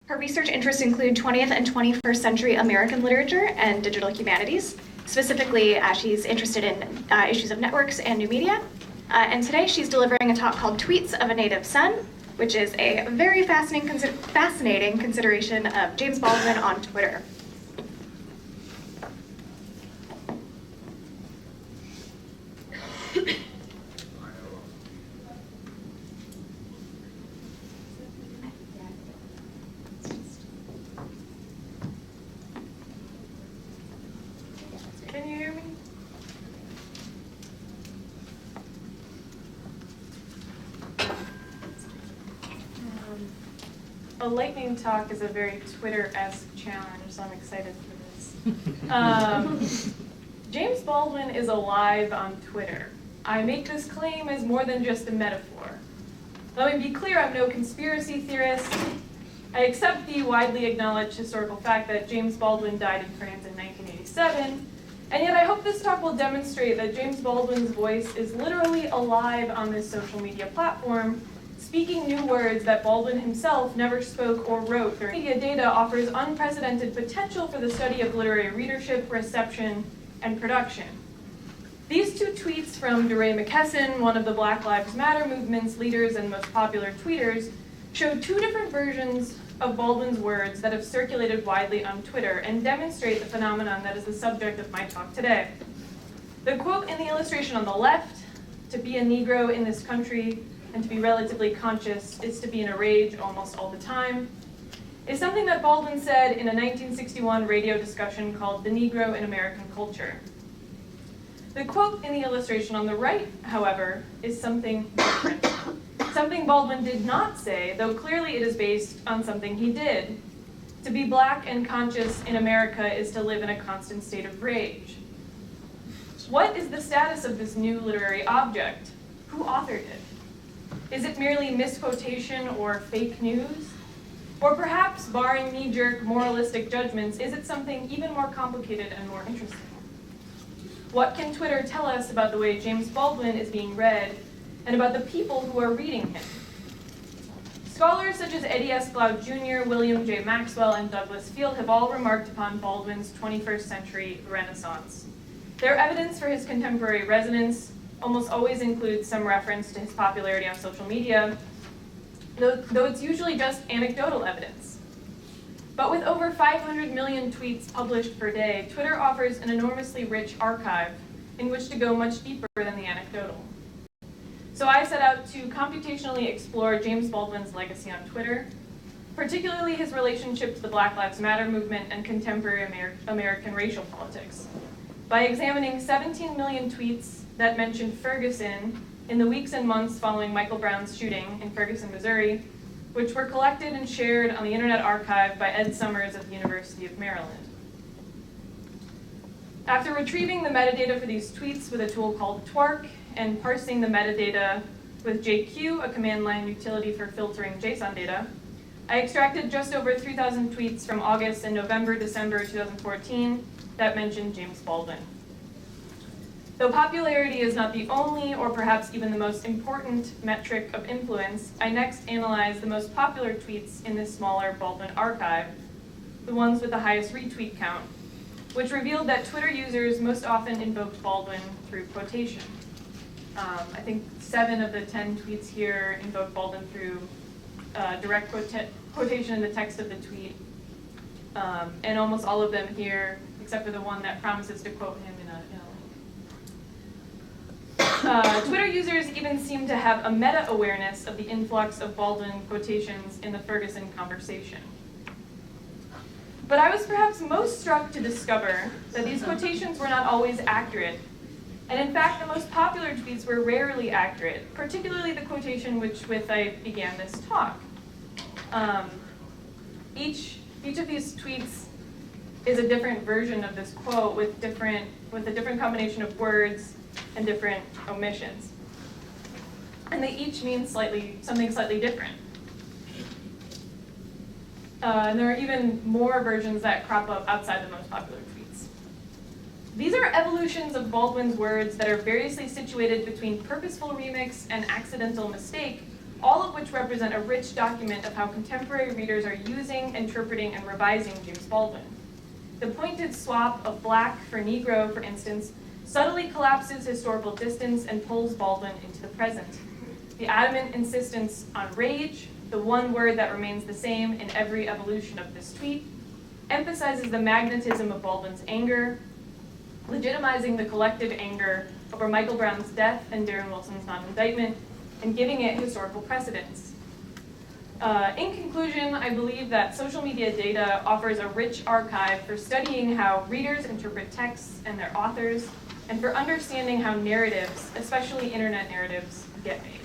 Her research interests include 20th and 21st century American literature and digital humanities. Specifically, she's interested in issues of networks and new media. And today she's delivering a talk called Tweets of a Native Son, which is a very fascinating consideration of James Baldwin on Twitter. Can you hear me? A lightning talk is a very Twitter-esque challenge, so I'm excited for this. James Baldwin is alive on Twitter. I make this claim as more than just a metaphor. Let me be clear, I'm no conspiracy theorist. I accept the widely acknowledged historical fact that James Baldwin died in France in 1987, and yet I hope this talk will demonstrate that James Baldwin's voice is literally alive on this social media platform, speaking new words that Baldwin himself never spoke or wrote. Media data offers unprecedented potential for the study of literary readership, reception, and production. These two tweets from DeRay McKesson, one of the Black Lives Matter movement's leaders and most popular tweeters, show two different versions of Baldwin's words that have circulated widely on Twitter and demonstrate the phenomenon that is the subject of my talk today. The quote in the illustration on the left, "To be a Negro in this country and to be relatively conscious is to be in a rage almost all the time," is something that Baldwin said in a 1961 radio discussion called "The Negro in American Culture." The quote in the illustration on the right, however, is something different. Something Baldwin did not say, though clearly it is based on something he did. To be black and conscious in America is to live in a constant state of rage. What is the status of this new literary object? Who authored it? Is it merely misquotation or fake news? Or perhaps, barring knee-jerk moralistic judgments, is it something even more complicated and more interesting? What can Twitter tell us about the way James Baldwin is being read and about the people who are reading him? Scholars such as Eddie S. Glaude Jr., William J. Maxwell, and Douglas Field have all remarked upon Baldwin's 21st century renaissance. Their evidence for his contemporary resonance almost always includes some reference to his popularity on social media, though it's usually just anecdotal evidence. But with over 500 million tweets published per day, Twitter offers an enormously rich archive in which to go much deeper than the anecdotal. So I set out to computationally explore James Baldwin's legacy on Twitter, particularly his relationship to the Black Lives Matter movement and contemporary American racial politics, by examining 17 million tweets that mentioned Ferguson in the weeks and months following Michael Brown's shooting in Ferguson, Missouri, which were collected and shared on the Internet Archive by Ed Summers at the University of Maryland. After retrieving the metadata for these tweets with a tool called Twark and parsing the metadata with JQ, a command line utility for filtering JSON data, I extracted just over 3,000 tweets from August and December 2014 that mentioned James Baldwin. Though popularity is not the only, or perhaps even the most important metric of influence, I next analyzed the most popular tweets in this smaller Baldwin archive, the ones with the highest retweet count, which revealed that Twitter users most often invoked Baldwin through quotation. I think 7 of the 10 tweets here invoke Baldwin through direct quotation in the text of the tweet, and almost all of them here, except for the one that promises to quote him in a link. Twitter users even seem to have a meta-awareness of the influx of Baldwin quotations in the Ferguson conversation. But I was perhaps most struck to discover that these quotations were not always accurate. And in fact, the most popular tweets were rarely accurate, particularly the quotation with I began this talk. Each of these tweets is a different version of this quote with a different combination of words and different omissions. And they each mean something slightly different. And there are even more versions that crop up outside the most popular tweets. These are evolutions of Baldwin's words that are variously situated between purposeful remix and accidental mistake, all of which represent a rich document of how contemporary readers are using, interpreting, and revising James Baldwin. The pointed swap of black for Negro, for instance, subtly collapses historical distance and pulls Baldwin into the present. The adamant insistence on rage, the one word that remains the same in every evolution of this tweet, emphasizes the magnetism of Baldwin's anger, legitimizing the collective anger over Michael Brown's death and Darren Wilson's non-indictment, and giving it historical precedence. In conclusion, I believe that social media data offers a rich archive for studying how readers interpret texts and their authors, and for understanding how narratives, especially internet narratives, get made.